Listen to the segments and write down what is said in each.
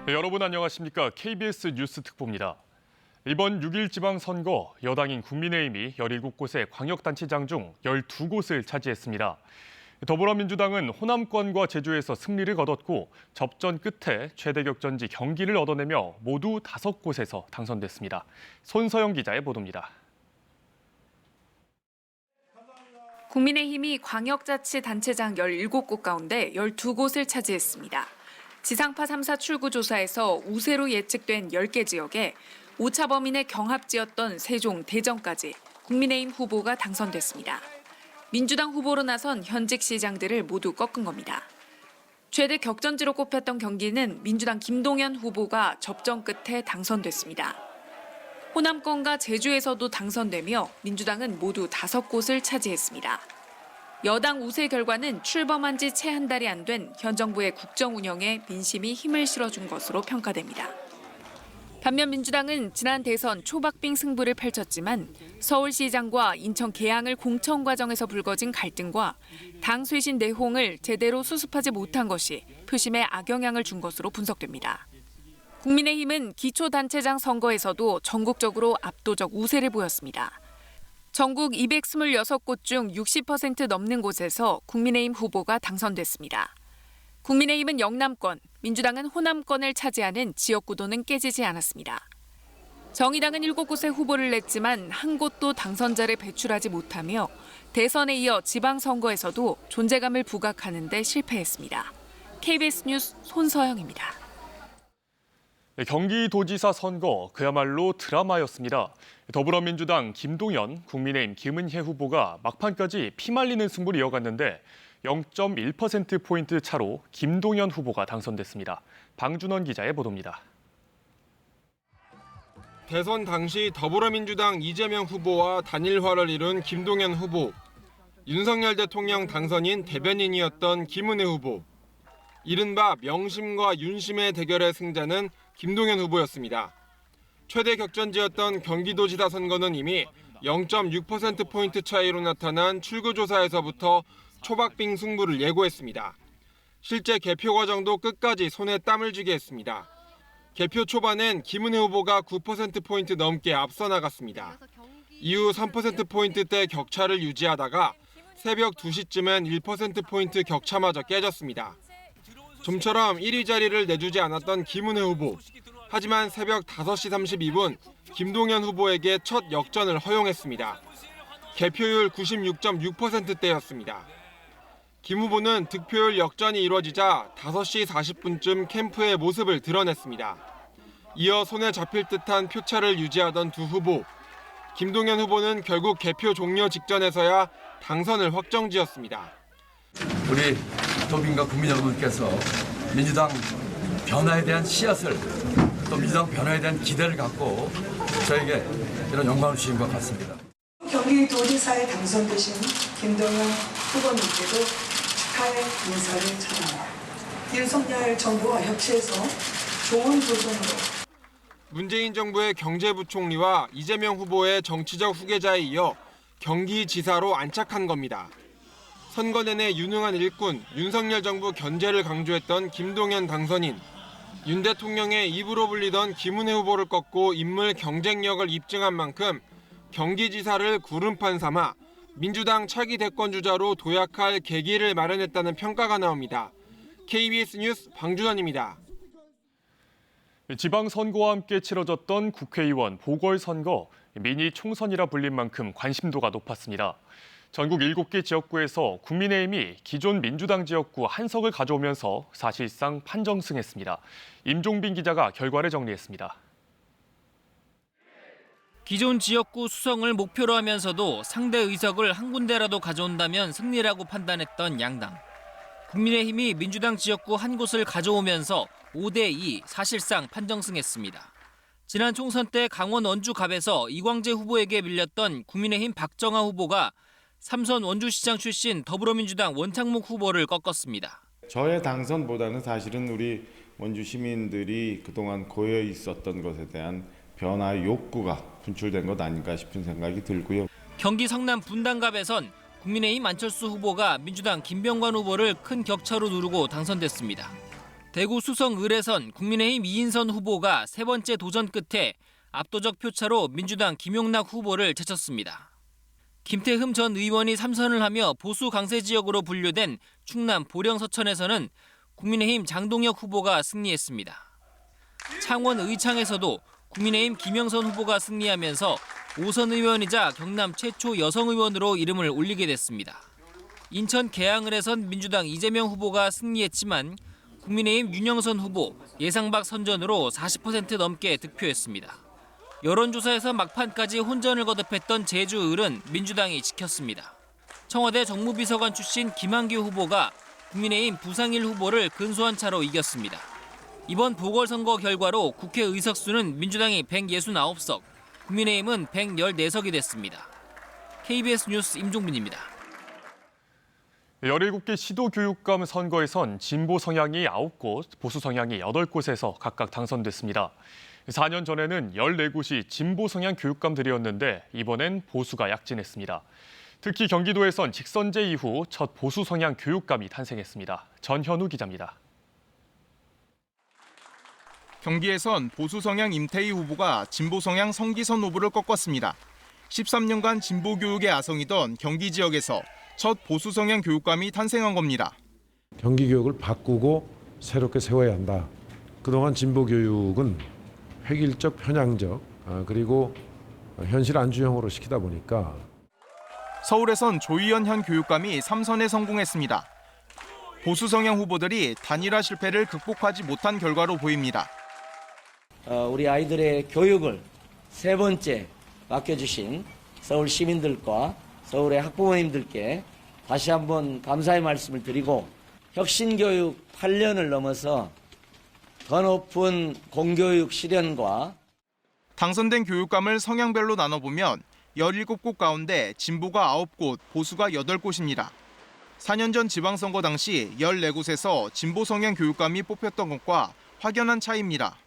네, 여러분 안녕하십니까? KBS 뉴스 특보입니다. 이번 6일 지방선거 여당인 국민의힘이 17곳의 광역단체장 중 12곳을 차지했습니다. 더불어민주당은 호남권과 제주에서 승리를 거뒀고 접전 끝에 최대 격전지 경기를 얻어내며 모두 5곳에서 당선됐습니다. 손서영 기자의 보도입니다. 국민의힘이 광역자치단체장 17곳 가운데 12곳을 차지했습니다. 지상파 3사 출구조사에서 우세로 예측된 10개 지역에 오차범인의 경합지였던 세종, 대전까지 국민의힘 후보가 당선됐습니다. 민주당 후보로 나선 현직 시장들을 모두 꺾은 겁니다. 최대 격전지로 꼽혔던 경기는 민주당 김동연 후보가 접전 끝에 당선됐습니다. 호남권과 제주에서도 당선되며 민주당은 모두 5곳을 차지했습니다. 여당 우세 결과는 출범한 지 채 한 달이 안 된 현 정부의 국정 운영에 민심이 힘을 실어준 것으로 평가됩니다. 반면 민주당은 지난 대선 초박빙 승부를 펼쳤지만 서울시장과 인천 계양을 공천 과정에서 불거진 갈등과 당 쇄신 내홍을 제대로 수습하지 못한 것이 표심에 악영향을 준 것으로 분석됩니다. 국민의힘은 기초단체장 선거에서도 전국적으로 압도적 우세를 보였습니다. 전국 226곳 중 60% 넘는 곳에서 국민의힘 후보가 당선됐습니다. 국민의힘은 영남권, 민주당은 호남권을 차지하는 지역 구도는 깨지지 않았습니다. 정의당은 7곳의 후보를 냈지만 한 곳도 당선자를 배출하지 못하며 대선에 이어 지방선거에서도 존재감을 부각하는 데 실패했습니다. KBS 뉴스 손서영입니다. 경기도지사 선거 그야말로 드라마였습니다. 더불어민주당 김동연, 국민의힘 김은혜 후보가 막판까지 피말리는 승부를 이어갔는데 0.1%포인트 차로 김동연 후보가 당선됐습니다. 방준원 기자의 보도입니다. 대선 당시 더불어민주당 이재명 후보와 단일화를 이룬 김동연 후보, 윤석열 대통령 당선인 대변인이었던 김은혜 후보, 이른바 명심과 윤심의 대결의 승자는 김동연 후보였습니다. 최대 격전지였던 경기도지사 선거는 이미 0.6%포인트 차이로 나타난 출구조사에서부터 초박빙 승부를 예고했습니다. 실제 개표 과정도 끝까지 손에 땀을 쥐게 했습니다. 개표 초반엔 김은혜 후보가 9%포인트 넘게 앞서 나갔습니다. 이후 3%포인트대 격차를 유지하다가 새벽 2시쯤엔 1%포인트 격차마저 깨졌습니다. 좀처럼 1위 자리를 내주지 않았던 김은혜 후보. 하지만 새벽 5시 32분 김동연 후보에게 첫 역전을 허용했습니다. 개표율 96.6%대였습니다. 김 후보는 득표율 역전이 이루어지자 5시 40분쯤 캠프의 모습을 드러냈습니다. 이어 손에 잡힐 듯한 표차를 유지하던 두 후보. 김동연 후보는 결국 개표 종료 직전에서야 당선을 확정지었습니다. 우리 도민과 국민 여러분께서 민주당 변화에 대한 씨앗을 또 민주당 변화에 대한 기대를 갖고 저에게 이런 영광을 주신 것 같습니다. 경기도지사에 당선되신 김동연 후보님께도 축하의 인사를 전합니다. 윤석열 정부와 협치해서 좋은 도전으로 문재인 정부의 경제부총리와 이재명 후보의 정치적 후계자에 이어 경기지사로 안착한 겁니다. 선거 내내 유능한 일꾼, 윤석열 정부 견제를 강조했던 김동연 당선인, 윤 대통령의 입으로 불리던 김은혜 후보를 꺾고 인물 경쟁력을 입증한 만큼 경기지사를 구름판 삼아 민주당 차기 대권 주자로 도약할 계기를 마련했다는 평가가 나옵니다. KBS 뉴스 방준원입니다. 지방선거와 함께 치러졌던 국회의원 보궐선거, 미니 총선이라 불린 만큼 관심도가 높았습니다. 전국 7개 지역구에서 국민의힘이 기존 민주당 지역구 한 석을 가져오면서 사실상 판정승했습니다. 임종빈 기자가 결과를 정리했습니다. 기존 지역구 수성을 목표로 하면서도 상대 의석을 한 군데라도 가져온다면 승리라고 판단했던 양당. 국민의힘이 민주당 지역구 한 곳을 가져오면서 5대2 사실상 판정승했습니다. 지난 총선 때 강원 원주갑에서 이광재 후보에게 밀렸던 국민의힘 박정하 후보가 삼선 원주시장 출신 더불어민주당 원창목 후보를 꺾었습니다. 저의 당선보다는 사실은 우리 원주 시민들이 그동안 고여 있었던 것에 대한 변화의 욕구가 분출된 것 아닌가 싶은 생각이 들고요. 경기 성남 분당갑에선 국민의힘 안철수 후보가 민주당 김병관 후보를 큰 격차로 누르고 당선됐습니다. 대구 수성 을에선 국민의힘 이인선 후보가 세 번째 도전 끝에 압도적 표차로 민주당 김용락 후보를 제쳤습니다. 김태흠 전 의원이 3선을 하며 보수 강세 지역으로 분류된 충남 보령 서천에서는 국민의힘 장동혁 후보가 승리했습니다. 창원 의창에서도 국민의힘 김영선 후보가 승리하면서 5선 의원이자 경남 최초 여성 의원으로 이름을 올리게 됐습니다. 인천 계양을에선 민주당 이재명 후보가 승리했지만 국민의힘 윤영선 후보 예상 밖 선전으로 40% 넘게 득표했습니다. 여론조사에서 막판까지 혼전을 거듭했던 제주을은 민주당이 지켰습니다. 청와대 정무비서관 출신 김한규 후보가 국민의힘 부상일 후보를 근소한 차로 이겼습니다. 이번 보궐선거 결과로 국회 의석수는 민주당이 169석, 국민의힘은 114석이 됐습니다. KBS 뉴스 임종빈입니다. 17개 시도교육감 선거에선 진보 성향이 9곳, 보수 성향이 8곳에서 각각 당선됐습니다. 4년 전에는 14곳이 진보 성향 교육감들이었는데 이번엔 보수가 약진했습니다. 특히 경기도에선 직선제 이후 첫 보수 성향 교육감이 탄생했습니다. 전현우 기자입니다. 경기에선 보수 성향 임태희 후보가 진보 성향 성기선 후보를 꺾었습니다. 13년간 진보 교육의 아성이던 경기 지역에서 첫 보수 성향 교육감이 탄생한 겁니다. 경기 교육을 바꾸고 새롭게 세워야 한다. 그동안 진보 교육은 획일적, 편향적, 그리고 현실 안주형으로 시키다 보니까 서울에선 조희연 현 교육감이 3선에 성공했습니다. 보수 성향 후보들이 단일화 실패를 극복하지 못한 결과로 보입니다. 우리 아이들의 교육을 세 번째 맡겨주신 서울 시민들과 서울의 학부모님들께 다시 한번 감사의 말씀을 드리고 혁신교육 8년을 넘어서 더 높은 공교육 실현과 당선된 교육감을 성향별로 나눠보면 17곳 가운데 진보가 9곳, 보수가 8곳입니다. 4년 전 지방선거 당시 14곳에서 진보 성향 교육감이 뽑혔던 것과 확연한 차이입니다.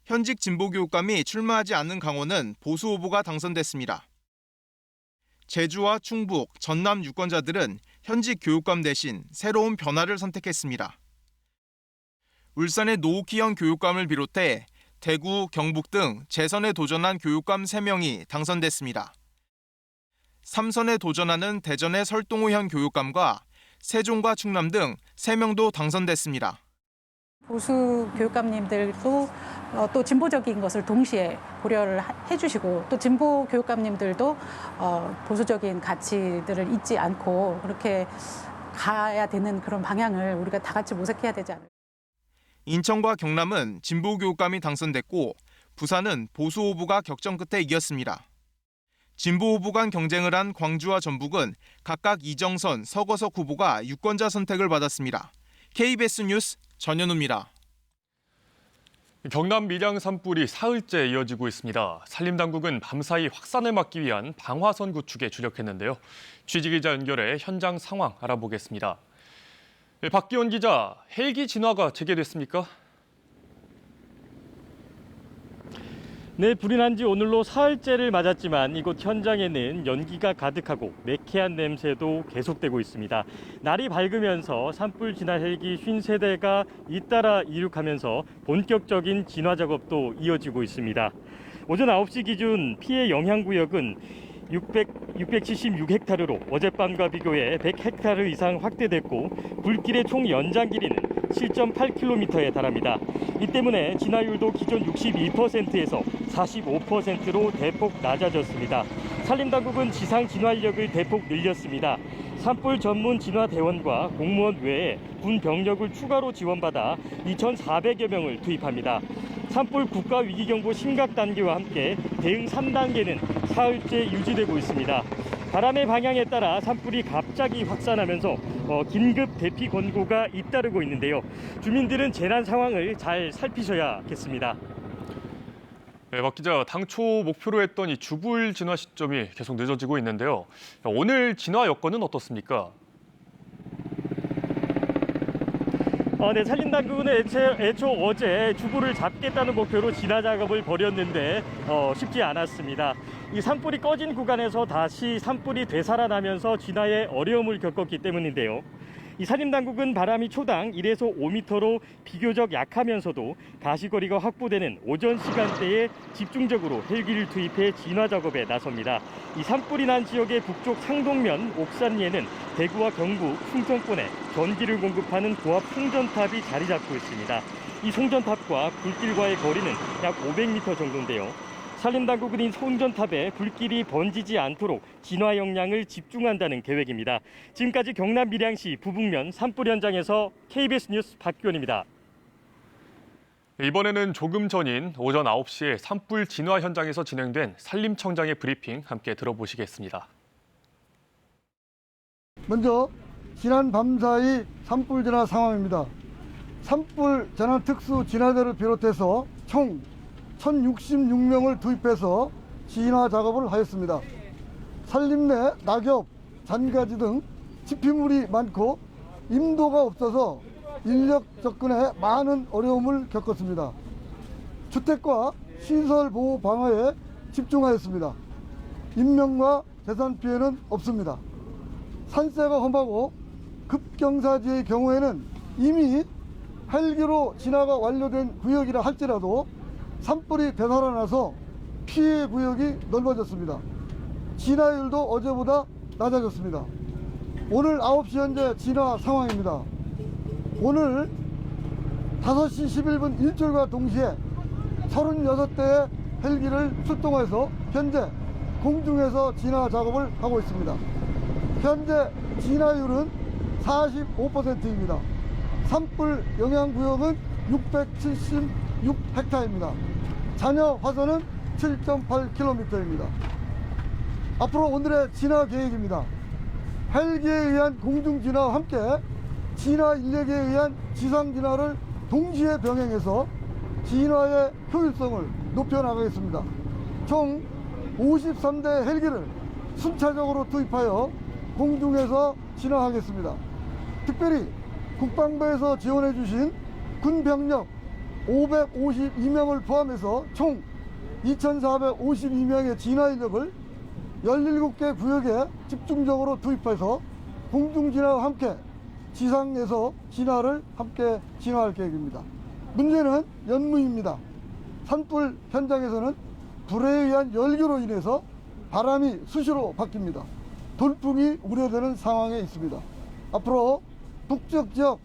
현직 진보 교육감이 출마하지 않는 강원은 보수 후보가 당선됐습니다. 제주와 충북, 전남 유권자들은 현직 교육감 대신 새로운 변화를 선택했습니다. 울산의 노욱희현 교육감을 비롯해 대구, 경북 등 재선에 도전한 교육감 3명이 당선됐습니다. 3선에 도전하는 대전의 설동호 현 교육감과 세종과 충남 등 3명도 당선됐습니다. 보수 교육감님들도 또 진보적인 것을 동시에 고려를 해주시고 또 진보 교육감님들도 보수적인 가치들을 잊지 않고 그렇게 가야 되는 그런 방향을 우리가 다 같이 모색해야 되지 않을까. 인천과 경남은 진보 교육감이 당선됐고 부산은 보수 후보가 격전 끝에 이겼습니다. 진보 후보 간 경쟁을 한 광주와 전북은 각각 이정선, 서거석 후보가 유권자 선택을 받았습니다. KBS 뉴스 전현우입니다. 경남 밀양 산불이 사흘째 이어지고 있습니다. 산림당국은 밤사이 확산을 막기 위한 방화선 구축에 주력했는데요. 취재기자 연결해 현장 상황 알아보겠습니다. 박기원 기자, 헬기 진화가 재개됐습니까? 네, 불이 난 지 오늘로 사흘째를 맞았지만 이곳 현장에는 연기가 가득하고 매캐한 냄새도 계속되고 있습니다. 날이 밝으면서 산불 진화 헬기 53대가 잇따라 이륙하면서 본격적인 진화 작업도 이어지고 있습니다. 오전 9시 기준 피해 영향구역은 676헥타르로 어젯밤과 비교해 100헥타르 이상 확대됐고 불길의 총 연장 길이는 7.8km에 달합니다. 이 때문에 진화율도 기존 62%에서 45%로 대폭 낮아졌습니다. 산림당국은 지상 진화 인력을 대폭 늘렸습니다. 산불 전문 진화 대원과 공무원 외에 군 병력을 추가로 지원받아 2,400여 명을 투입합니다. 산불 국가위기경보 심각 단계와 함께 대응 3단계는 사흘째 유지되고 있습니다. 바람의 방향에 따라 산불이 갑자기 확산하면서 긴급 대피 권고가 잇따르고 있는데요. 주민들은 재난 상황을 잘 살피셔야겠습니다. 네, 박 기자, 당초 목표로 했던 이 주불 진화 시점이 계속 늦어지고 있는데요. 오늘 진화 여건은 어떻습니까? 네, 산림당국은 애초 어제 주불을 잡겠다는 목표로 진화 작업을 벌였는데 쉽지 않았습니다. 이 산불이 꺼진 구간에서 다시 산불이 되살아나면서 진화에 어려움을 겪었기 때문인데요. 이 산림당국은 바람이 초당 1에서 5m로 비교적 약하면서도 가시거리가 확보되는 오전 시간대에 집중적으로 헬기를 투입해 진화 작업에 나섭니다. 이 산불이 난 지역의 북쪽 창동면 옥산리에는 대구와 경북, 충청권에 전기를 공급하는 고압 송전탑이 자리 잡고 있습니다. 이 송전탑과 불길과의 거리는 약 500m 정도인데요. 산림당국은 이 송전탑에 불길이 번지지 않도록 진화 역량을 집중한다는 계획입니다. 지금까지 경남 밀양시 부북면 산불 현장에서 KBS 뉴스 박규원입니다. 이번에는 조금 전인 오전 9시에 산불 진화 현장에서 진행된 산림청장의 브리핑 함께 들어보시겠습니다. 먼저 지난 밤사이 산불 진화 상황입니다. 산불 재난 특수 진화대를 비롯해서 총 1,066명을 투입해서 진화 작업을 하였습니다. 산림 내 낙엽, 잔가지 등 지피물이 많고 임도가 없어서 인력 접근에 많은 어려움을 겪었습니다. 주택과 시설 보호 방어에 집중하였습니다. 인명과 재산 피해는 없습니다. 산세가 험하고 급경사지의 경우에는 이미 헬기로 진화가 완료된 구역이라 할지라도 산불이 되살아나서 피해 구역이 넓어졌습니다. 진화율도 어제보다 낮아졌습니다. 오늘 9시 현재 진화 상황입니다. 오늘 5시 11분 일출과 동시에 36대의 헬기를 출동해서 현재 공중에서 진화 작업을 하고 있습니다. 현재 진화율은 45%입니다. 산불 영향구역은 676헥타입니다. 잔여 화선은 7.8km입니다. 앞으로 오늘의 진화 계획입니다. 헬기에 의한 공중 진화와 함께 진화 인력에 의한 지상 진화를 동시에 병행해서 진화의 효율성을 높여나가겠습니다. 총 53대 헬기를 순차적으로 투입하여 공중에서 진화하겠습니다. 특별히 국방부에서 지원해 주신 군병력 552명을 포함해서 총 2,452명의 진화 인력을 17개 구역에 집중적으로 투입해서 공중 진화와 함께 지상에서 진화를 함께 진화할 계획입니다. 문제는 연무입니다. 산불 현장에서는 불에 의한 열기로 인해서 바람이 수시로 바뀝니다. 돌풍이 우려되는 상황에 있습니다. 앞으로 북쪽 지역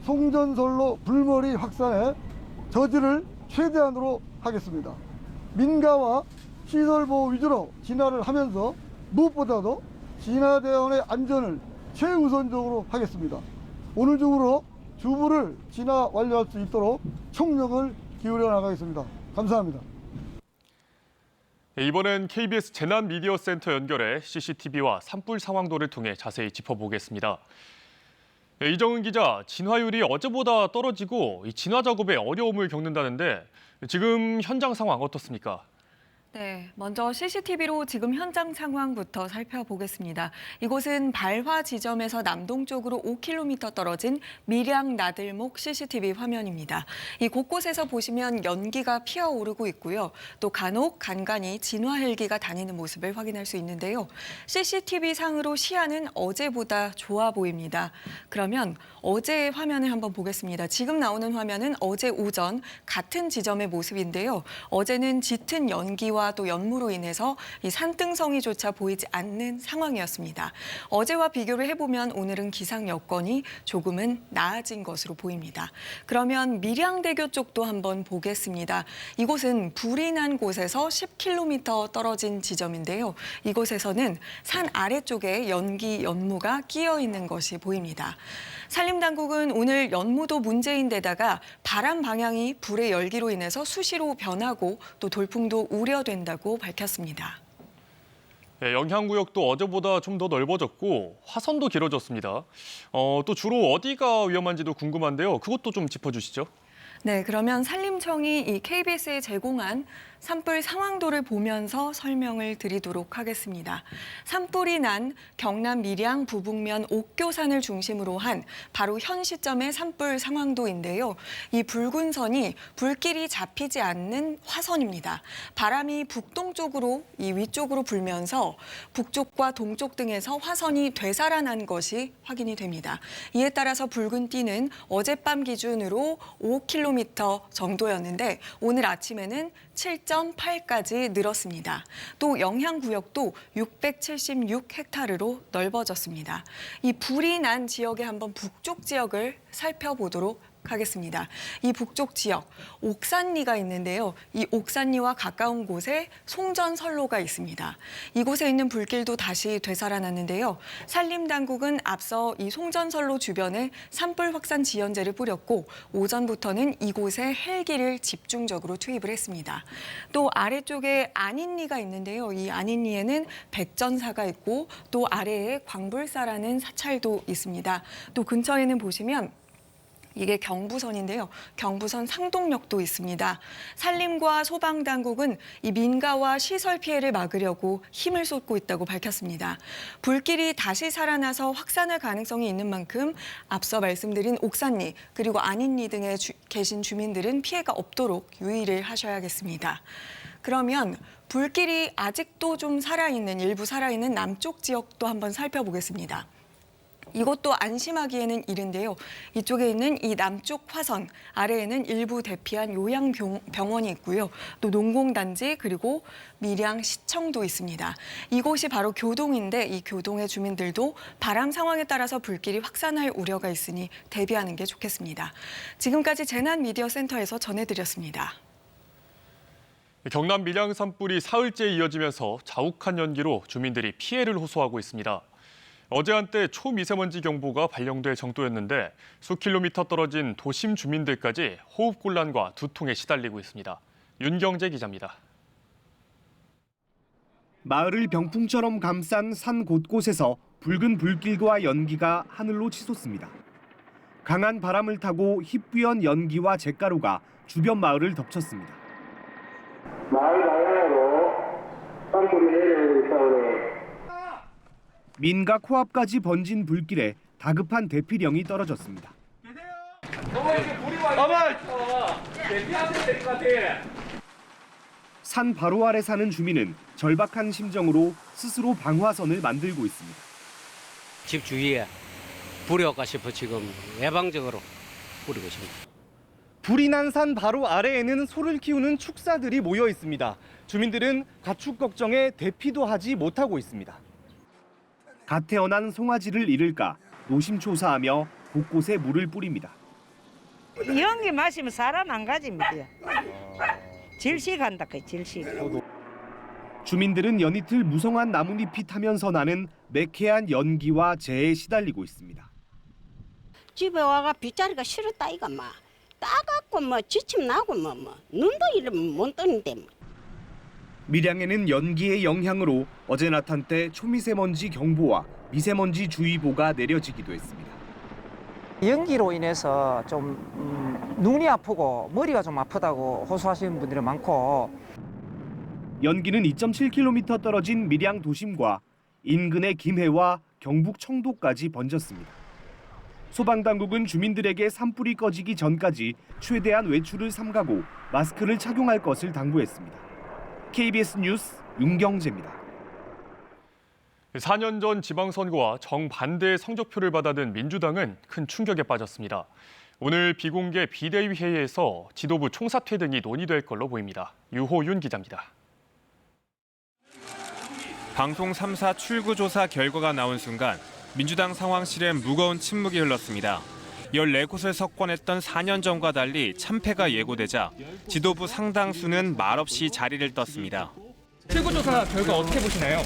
송전솔로 불머리 확산에 저지를 최대한으로 하겠습니다. 민가와 시설보호 위주로 진화를 하면서 무엇보다도 진화대원의 안전을 최우선적으로 하겠습니다. 오늘 중으로 주부를 진화 완료할 수 있도록 총력을 기울여 나가겠습니다. 감사합니다. 이번엔 KBS 재난미디어센터 연결해 CCTV와 산불 상황도를 통해 자세히 짚어보겠습니다. 이정은 기자, 진화율이 어제보다 떨어지고 이 진화 작업에 어려움을 겪는다는데 지금 현장 상황 어떻습니까? 네, 먼저 CCTV로 지금 현장 상황부터 살펴보겠습니다. 이곳은 발화 지점에서 남동쪽으로 5km 떨어진 밀양 나들목 CCTV 화면입니다. 이 곳곳에서 보시면 연기가 피어오르고 있고요. 또 간혹 간간히 진화 헬기가 다니는 모습을 확인할 수 있는데요. CCTV 상으로 시야는 어제보다 좋아 보입니다. 그러면 어제의 화면을 한번 보겠습니다. 지금 나오는 화면은 어제 오전 같은 지점의 모습인데요. 어제는 짙은 연기와 또 연무로 인해서 이 산등성이조차 보이지 않는 상황이었습니다. 어제와 비교를 해보면 오늘은 기상 여건이 조금은 나아진 것으로 보입니다. 그러면 밀양대교 쪽도 한번 보겠습니다. 이곳은 불이 난 곳에서 10km 떨어진 지점인데요. 이곳에서는 산 아래쪽에 연기, 연무가 끼어 있는 것이 보입니다. 산림당국은 오늘 연무도 문제인 데다가 바람 방향이 불의 열기로 인해서 수시로 변하고 또 돌풍도 우려된다고 밝혔습니다. 네, 영향구역도 어제보다 좀 더 넓어졌고 화선도 길어졌습니다. 또 주로 어디가 위험한지도 궁금한데요. 그것도 좀 짚어주시죠. 네, 그러면 산림청이 이 KBS에 제공한 산불 상황도를 보면서 설명을 드리도록 하겠습니다. 산불이 난 경남 밀양 부북면 옥교산을 중심으로 한 바로 현 시점의 산불 상황도인데요. 이 붉은 선이 불길이 잡히지 않는 화선입니다. 바람이 북동쪽으로 이 위쪽으로 불면서 북쪽과 동쪽 등에서 화선이 되살아난 것이 확인이 됩니다. 이에 따라서 붉은 띠는 어젯밤 기준으로 5km 정도였는데 오늘 아침에는 7.8까지 늘었습니다. 또 영향구역도 676헥타르로 넓어졌습니다. 이 불이 난 지역의 한번 북쪽 지역을 살펴보도록 하겠습니다. 이 북쪽 지역, 옥산리가 있는데요. 이 옥산리와 가까운 곳에 송전선로가 있습니다. 이곳에 있는 불길도 다시 되살아났는데요. 산림당국은 앞서 이 송전선로 주변에 산불 확산 지연제를 뿌렸고 오전부터는 이곳에 헬기를 집중적으로 투입을 했습니다. 또 아래쪽에 안인리가 있는데요. 이 안인리에는 백전사가 있고 또 아래에 광불사라는 사찰도 있습니다. 또 근처에는 보시면 이게 경부선인데요. 경부선 상동역도 있습니다. 산림과 소방당국은 이 민가와 시설 피해를 막으려고 힘을 쏟고 있다고 밝혔습니다. 불길이 다시 살아나서 확산할 가능성이 있는 만큼 앞서 말씀드린 옥산리 그리고 안인리 등에 계신 주민들은 피해가 없도록 유의를 하셔야겠습니다. 그러면 불길이 아직도 좀 일부 살아있는 남쪽 지역도 한번 살펴보겠습니다. 이것도 안심하기에는 이른데요. 이쪽에 있는 이 남쪽 화선 아래에는 일부 대피한 요양병원이 있고요. 또 농공단지 그리고 밀양시청도 있습니다. 이곳이 바로 교동인데 이 교동의 주민들도 바람 상황에 따라서 불길이 확산할 우려가 있으니 대비하는 게 좋겠습니다. 지금까지 재난미디어센터에서 전해드렸습니다. 경남 밀양 산불이 사흘째 이어지면서 자욱한 연기로 주민들이 피해를 호소하고 있습니다. 어제 한때 초미세먼지 경보가 발령될 정도였는데 수킬로미터 떨어진 도심 주민들까지 호흡곤란과 두통에 시달리고 있습니다. 윤경재 기자입니다. 마을을 병풍처럼 감싼 산 곳곳에서 붉은 불길과 연기가 하늘로 치솟습니다. 강한 바람을 타고 희뿌연 연기와 잿가루가 주변 마을을 덮쳤습니다. 마을 방향으로 산불이 내려오고 있다오니 민가 코앞까지 번진 불길에 다급한 대피령이 떨어졌습니다. 산 바로 아래 사는 주민은 절박한 심정으로 스스로 방화선을 만들고 있습니다. 집 주위에 불이 올까 싶어 지금 예방적으로 뿌리고 있습니다. 불이 난 산 바로 아래에는 소를 키우는 축사들이 모여 있습니다. 주민들은 가축 걱정에 대피도 하지 못하고 있습니다. 갓 태어난 송아지를 잃을까 노심초사하며 곳곳에 물을 뿌립니다. 연기 마시면 사람 안 가집니다. 질식한다, 질식. 주민들은 연이틀 무성한 나뭇잎이 타면서 나는 매캐한 연기와 재에 시달리고 있습니다. 집에 와가 빗자리가 싫었다 이가 막 따갑고 뭐 지침 나고 뭐 눈도 이러면 못 뜨는데 뭐. 밀양에는 연기의 영향으로 어제 나탄 때 초미세먼지 경보와 미세먼지 주의보가 내려지기도 했습니다. 연기로 인해서 좀 눈이 아프고 머리가 좀 아프다고 호소하시는 분들이 많고 연기는 2.7km 떨어진 밀양 도심과 인근의 김해와 경북 청도까지 번졌습니다. 소방당국은 주민들에게 산불이 꺼지기 전까지 최대한 외출을 삼가고 마스크를 착용할 것을 당부했습니다. KBS 뉴스 윤경재입니다. 4년 전 지방선거와 정반대의 성적표를 받아든 민주당은 큰 충격에 빠졌습니다. 오늘 비공개 비대위 회의에서 지도부 총사퇴 등이 논의될 걸로 보입니다. 유호윤 기자입니다. 방송 3사 출구조사 결과가 나온 순간 민주당 상황실엔 무거운 침묵이 흘렀습니다. 14곳을 석권했던 4년 전과 달리 참패가 예고되자 지도부 상당수는 말없이 자리를 떴습니다. 출구조사 결과 어떻게 보시나요?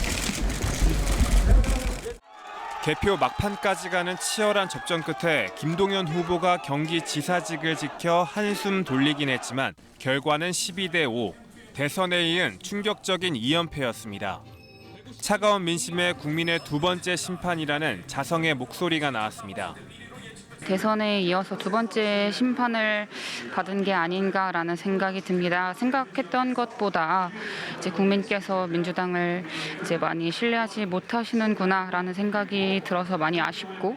개표 막판까지 가는 치열한 접전 끝에 김동연 후보가 경기지사직을 지켜 한숨 돌리긴 했지만 결과는 12대 5, 대선에 이은 충격적인 2연패였습니다. 차가운 민심에 국민의 두 번째 심판이라는 자성의 목소리가 나왔습니다. 대선에 이어서 두 번째 심판을 받은 게 아닌가라는 생각이 듭니다. 생각했던 것보다 이제 국민께서 민주당을 이제 많이 신뢰하지 못하시는구나라는 생각이 들어서 많이 아쉽고.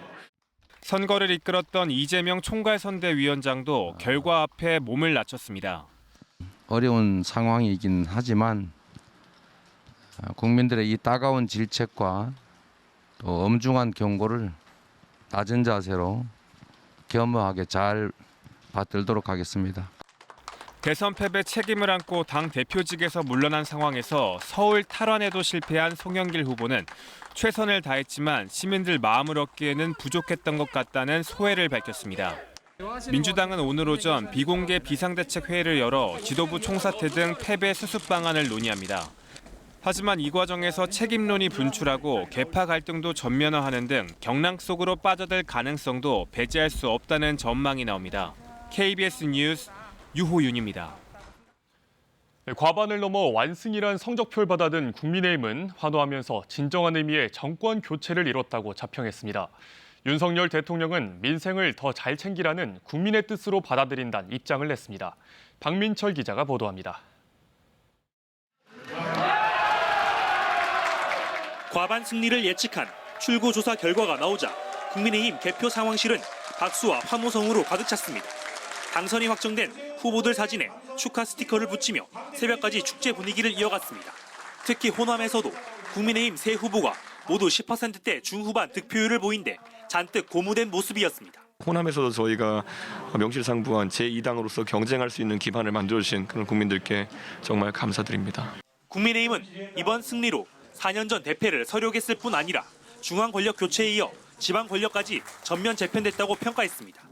선거를 이끌었던 이재명 총괄선대위원장도 결과 앞에 몸을 낮췄습니다. 어려운 상황이긴 하지만 국민들의 이 따가운 질책과 또 엄중한 경고를 낮은 자세로 겸허하게 잘 받들도록 하겠습니다. 대선 패배 책임을 안고 당 대표직에서 물러난 상황에서 서울 탈환에도 실패한 송영길 후보는 최선을 다했지만 시민들 마음을 얻기에는 부족했던 것 같다는 소회를 밝혔습니다. 민주당은 오늘 오전 비공개 비상대책회의를 열어 지도부 총사퇴 등 패배 수습 방안을 논의합니다. 하지만 이 과정에서 책임론이 분출하고 계파 갈등도 전면화하는 등 경랑 속으로 빠져들 가능성도 배제할 수 없다는 전망이 나옵니다. KBS 뉴스 유호윤입니다. 과반을 넘어 완승이란 성적표를 받아든 국민의힘은 환호하면서 진정한 의미의 정권 교체를 이뤘다고 자평했습니다. 윤석열 대통령은 민생을 더 잘 챙기라는 국민의 뜻으로 받아들인다는 입장을 냈습니다. 박민철 기자가 보도합니다. 과반 승리를 예측한 출구조사 결과가 나오자 국민의힘 개표 상황실은 박수와 환호성으로 가득 찼습니다. 당선이 확정된 후보들 사진에 축하 스티커를 붙이며 새벽까지 축제 분위기를 이어갔습니다. 특히 호남에서도 국민의힘 세 후보가 모두 10%대 중후반 득표율을 보인 데 잔뜩 고무된 모습이었습니다. 호남에서도 저희가 명실상부한 제2당으로서 경쟁할 수 있는 기반을 만들어주신 그런 국민들께 정말 감사드립니다. 국민의힘은 이번 승리로 4년 전 대패를 서력했을 뿐 아니라 중앙 권력 교체에 이어 지방 권력까지 전면 재편됐다고 평가했습니다.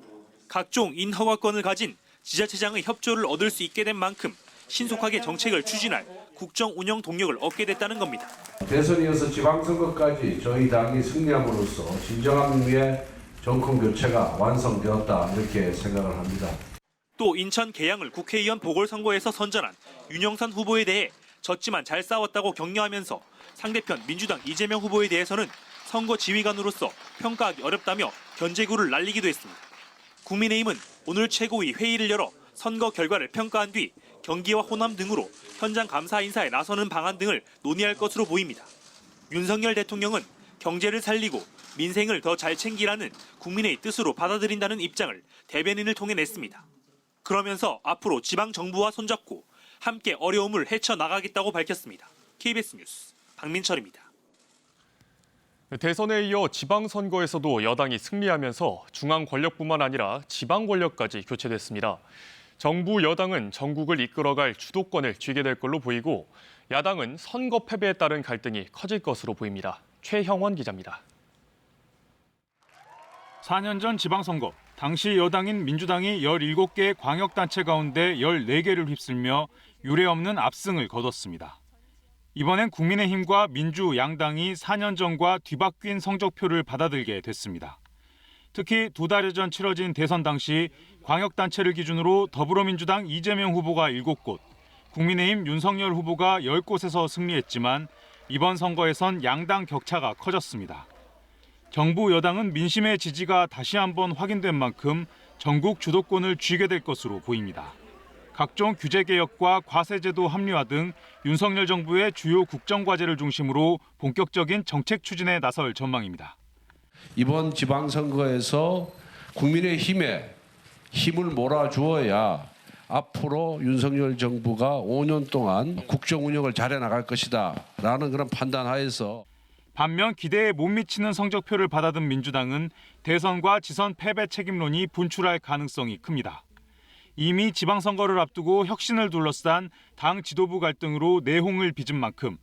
각종 인허가권을 가진 지자체장의 협조를 얻을 수 있게 된 만큼 신속하게 정책을 추진할 국정 운영 동력을 얻게 됐다는 겁니다. 대선 이어서 지방선거까지 저희 당이 승리함으로써 진정한 의미의 정권 교체가 완성되었다 이렇게 생각을 합니다. 또 인천 계양을 국회의원 보궐선거에서 선전한 윤영선 후보에 대해 졌지만 잘 싸웠다고 격려하면서 상대편 민주당 이재명 후보에 대해서는 선거 지휘관으로서 평가하기 어렵다며 견제구를 날리기도 했습니다. 국민의힘은 오늘 최고위 회의를 열어 선거 결과를 평가한 뒤 경기와 호남 등으로 현장 감사 인사에 나서는 방안 등을 논의할 것으로 보입니다. 윤석열 대통령은 경제를 살리고 민생을 더 잘 챙기라는 국민의 뜻으로 받아들인다는 입장을 대변인을 통해 냈습니다. 그러면서 앞으로 지방 정부와 손잡고 함께 어려움을 헤쳐나가겠다고 밝혔습니다. KBS 뉴스 박민철입니다. 대선에 이어 지방선거에서도 여당이 승리하면서 중앙 권력뿐만 아니라 지방 권력까지 교체됐습니다. 정부 여당은 전국을 이끌어갈 주도권을 쥐게 될 걸로 보이고 야당은 선거 패배에 따른 갈등이 커질 것으로 보입니다. 최형원 기자입니다. 4년 전 지방선거, 당시 여당인 민주당이 17개 광역단체 가운데 14개를 휩쓸며 유례없는 압승을 거뒀습니다. 이번엔 국민의힘과 민주 양당이 4년 전과 뒤바뀐 성적표를 받아들게 됐습니다. 특히 2달여 전 치러진 대선 당시 광역단체를 기준으로 더불어민주당 이재명 후보가 7곳, 국민의힘 윤석열 후보가 10곳에서 승리했지만 이번 선거에선 양당 격차가 커졌습니다. 정부 여당은 민심의 지지가 다시 한번 확인된 만큼 전국 주도권을 쥐게 될 것으로 보입니다. 각종 규제 개혁과 과세제도 합리화 등 윤석열 정부의 주요 국정과제를 중심으로 본격적인 정책 추진에 나설 전망입니다. 이번 지방선거에서 국민의힘에 힘을 몰아주어야 앞으로 윤석열 정부가 5년 동안 국정 운영을 잘해 나갈 것이다 라는 그런 판단 하에서 반면 기대에 못 미치는 성적표를 받아든 민주당은 대선과 지선 패배 책임론이 분출할 가능성이 큽니다. 이미 지방선거를 앞두고 혁신을 둘러싼 당 지도부 갈등으로 내홍을 빚은 만큼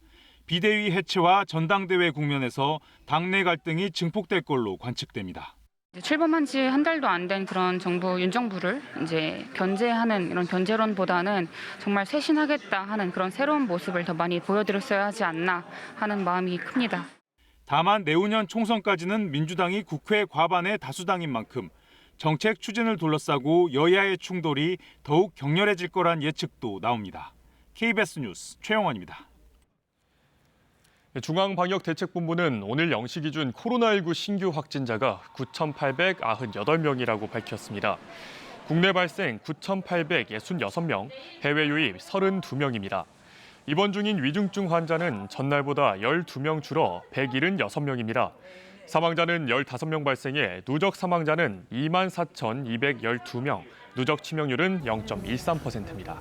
비대위 해체와 전당대회 국면에서 당내 갈등이 증폭될 걸로 관측됩니다. 출범한 지 한 달도 안 된 그런 정부, 윤정부를 이제 견제하는 이런 견제론보다는 정말 쇄신하겠다 하는 그런 새로운 모습을 더 많이 보여드렸어야 하지 않나 하는 마음이 큽니다. 다만 내후년 총선까지는 민주당이 국회 과반의 다수당인 만큼 정책 추진을 둘러싸고 여야의 충돌이 더욱 격렬해질 거란 예측도 나옵니다. KBS 뉴스 최영원입니다. 중앙방역대책본부는 오늘 0시 기준 코로나19 신규 확진자가 9,898명이라고 밝혔습니다. 국내 발생 9,866명, 해외 유입 32명입니다. 입원 중인 위중증 환자는 전날보다 12명 줄어 176명입니다. 사망자는 15명 발생해 누적 사망자는 24,212명, 누적 치명률은 0.13%입니다.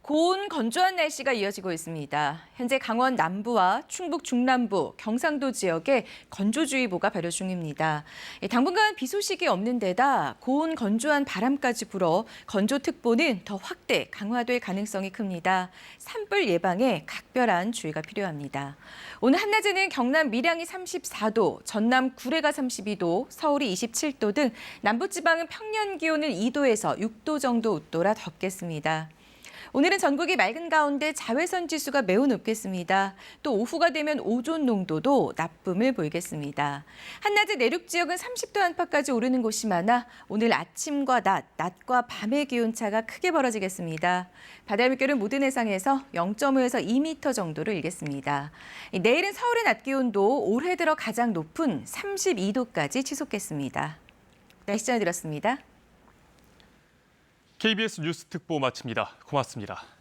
고온 건조한 날씨가 이어지고 있습니다. 현재 강원 남부와 충북 중남부, 경상도 지역에 건조주의보가 발효 중입니다. 당분간 비 소식이 없는 데다 고온 건조한 바람까지 불어 건조특보는 더 확대, 강화될 가능성이 큽니다. 산불 예방에 각별한 주의가 필요합니다. 오늘 한낮에는 경남 밀양이 34도, 전남 구례가 32도, 서울이 27도 등 남부지방은 평년 기온은 2도에서 6도 정도 웃돌아 덥겠습니다. 오늘은 전국이 맑은 가운데 자외선 지수가 매우 높겠습니다. 또 오후가 되면 오존 농도도 나쁨을 보이겠습니다. 한낮에 내륙 지역은 30도 안팎까지 오르는 곳이 많아 오늘 아침과 낮과 밤의 기온차가 크게 벌어지겠습니다. 바다 물결은 모든 해상에서 0.5에서 2m 정도를 일겠습니다. 내일은 서울의 낮 기온도 올해 들어 가장 높은 32도까지 치솟겠습니다. 날씨 전해드렸습니다. KBS 뉴스 특보 마칩니다. 고맙습니다.